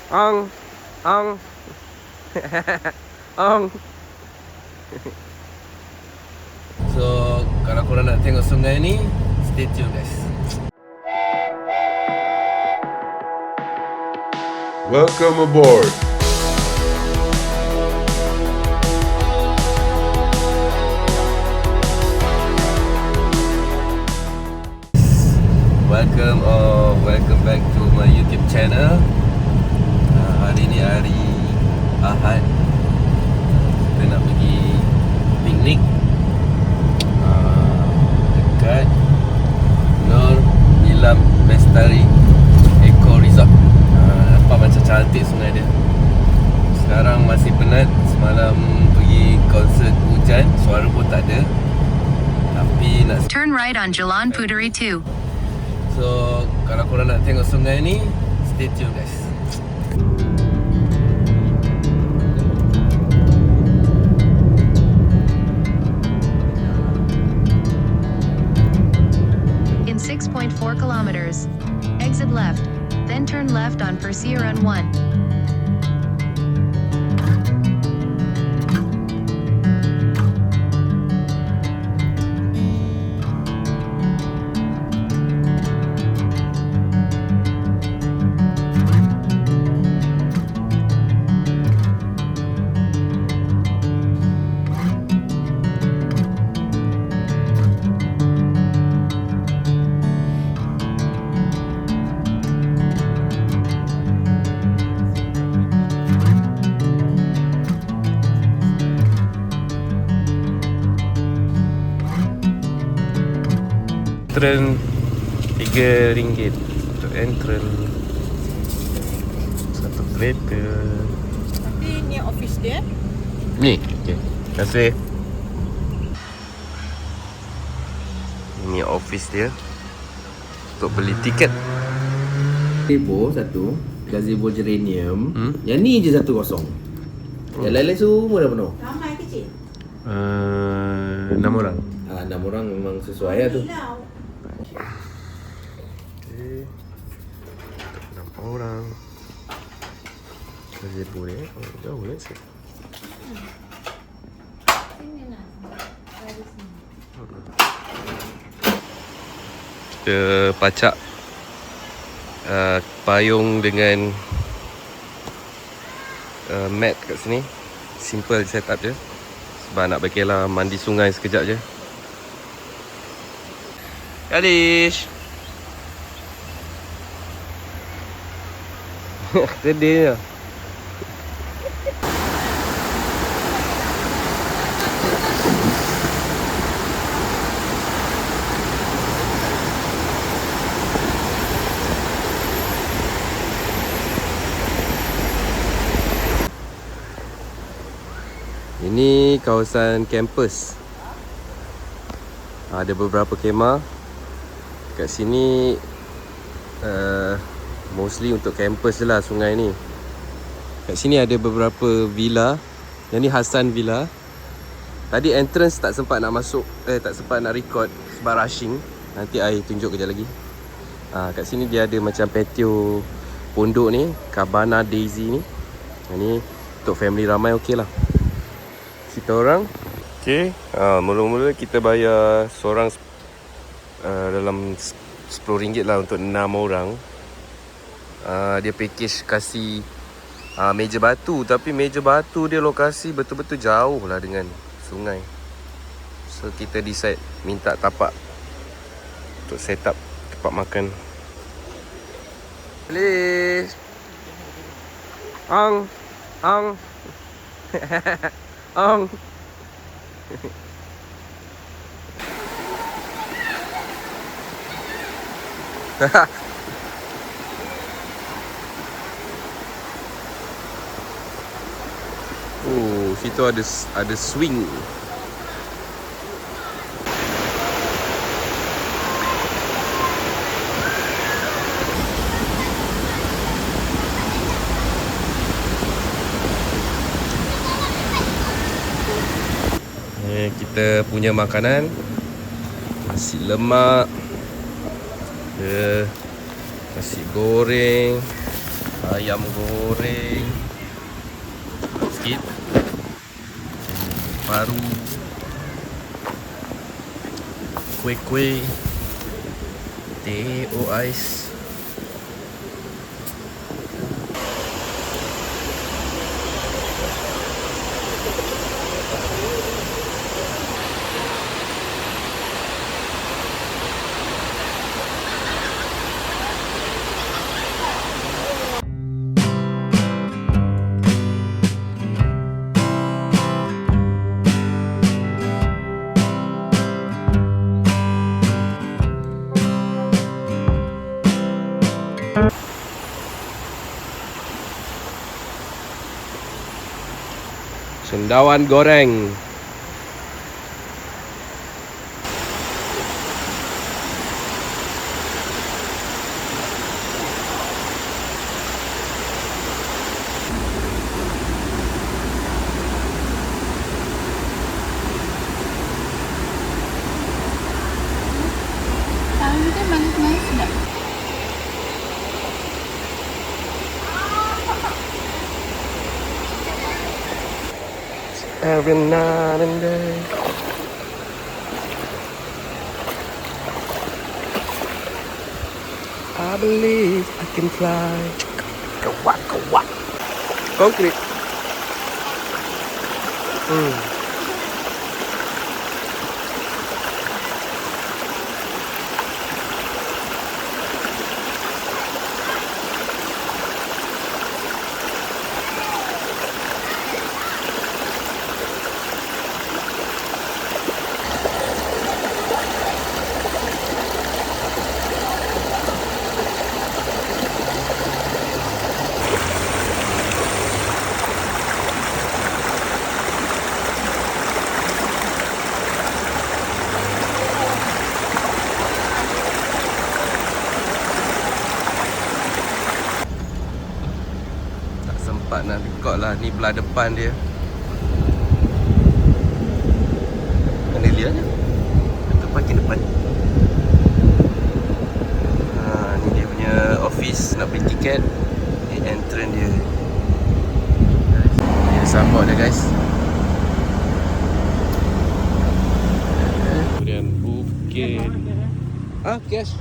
Ong. Ong. Ong. So, kalau korang nak tengok sungai ni, stay tune guys. Welcome aboard. Welcome back to my YouTube channel. Hari ni hari Ahad. Kita nak pergi piknik dekat Nur Nilam Bestari Eco Resort. Nampak macam cantik sungai dia. Sekarang masih penat. Semalam pergi konsert hujan, suara pun tak ada. Tapi nak Turn right on Jalan Puteri 2. So, kalau korang nak tengok sungai ni, stay tune guys. In 6.4 kilometers, exit left, then turn left on Persiaran 1. Entrance RM3 untuk entrance. Satu kereta. Tapi ni office dia. Ni, okey. Terima kasih. Ini office dia untuk beli tiket. Gazebo satu, gazebo geranium. Yang ni je 1 kosong. Yang lain-lain semua dah penuh. Ramai kecil. 6 orang. 6 orang memang sesuai lah tu. Okey. 6 orang. Gazebo ni. Oh, jauh ya sih. Kita pacak payung dengan mat kat sini. Simple setup je. Sebab nak berkelah mandi sungai sekejap je. Kalish. Sedihnya. Ini kawasan kampus. Ada beberapa kemah. Kat sini mostly untuk kampus je lah sungai ni. Kat sini ada beberapa villa. Yang ni Hassan Villa. Tadi entrance tak sempat nak masuk, tak sempat nak record sebab rushing. Nanti I tunjuk kejap lagi. Kat sini dia ada macam patio pondok ni, Cabana Daisy ni. Yang ni untuk family ramai okey lah. Kita orang. Okey, mula-mula kita bayar seorang dalam RM10 lah untuk 6 orang. Dia package kasih meja batu. Tapi meja batu dia lokasi betul-betul jauh lah dengan sungai. So kita decide minta tapak untuk set up tempat makan. Please. Ong. Ong. Ong. Situ ada swing. Kita punya makanan, nasi lemak, nasi goreng, ayam goreng sikit, paru, kuih-kuih, teh o ais. Cendawan goreng. Tahu dia manis-manis sedap. Every night and day. I believe I can fly. Concrete. Tak sempat nak record lah. Ni belah depan dia. Mana dia ni? Dekat parking depan. Ni dia punya office. Nak beli tiket. Ni entrance dia. Ni dia sambut dia guys. Kemudian bukit. Ah, cash.